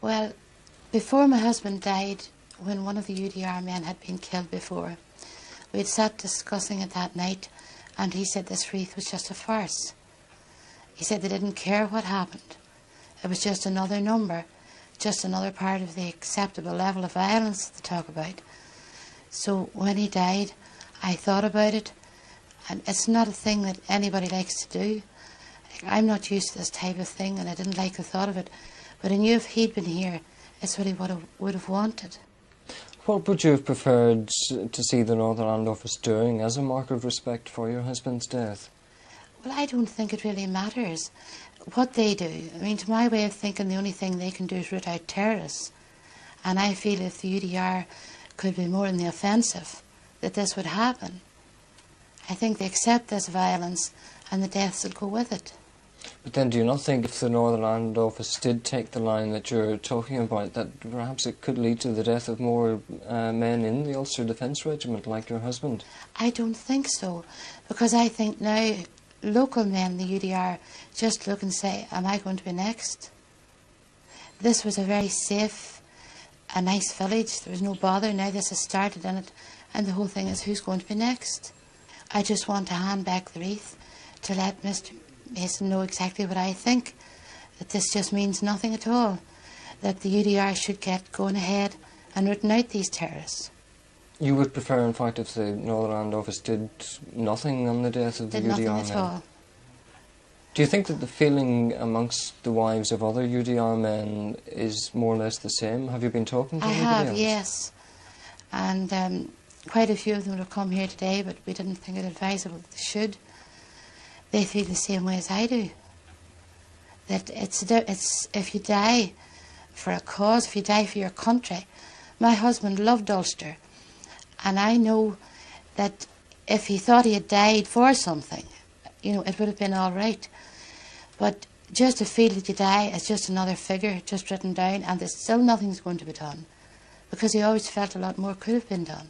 Well, before my husband died, when one of the UDR men had been killed before, we had sat discussing it that night, and he said this wreath was just a farce. He said they didn't care what happened. It was just another number, just another part of the acceptable level of violence to talk about. So when he died, I thought about it, and it's not a thing that anybody likes to do. I'm not used to this type of thing, and I didn't like the thought of it. But I knew if he'd been here, it's what he would have wanted. What would you have preferred to see the Northern Land Office doing as a mark of respect for your husband's death? Well, I don't think it really matters what they do. I mean, to my way of thinking, the only thing they can do is root out terrorists. And I feel if the UDR could be more in the offensive, that this would happen. I think they accept this violence and the deaths will go with it. But then do you not think if the Northern Land Office did take the line that you're talking about, that perhaps it could lead to the death of more men in the Ulster Defence Regiment like your husband? I don't think so, because I think now local men, the UDR, just look and say, am I going to be next? This was a very safe, a nice village, there was no bother, now this has started in it, and the whole thing is who's going to be next? I just want to hand back the wreath to let Mr Mason know exactly what I think, that this just means nothing at all, that the UDR should get going ahead and rooting out these terrorists. You would prefer, in fact, if the Northern Land Office did nothing on the death of the UDR men? Did nothing at all. Do you think that the feeling amongst the wives of other UDR men is more or less the same? Have you been talking to anybody else? I have, yes. And quite a few of them would have come here today, but we didn't think it advisable that they should. They feel the same way as I do. That it's if you die for a cause, if you die for your country. My husband loved Ulster, and I know that if he thought he had died for something, you know, it would have been all right. But just to feel that you die as just another figure, just written down, and there's still nothing's going to be done, because he always felt a lot more could have been done.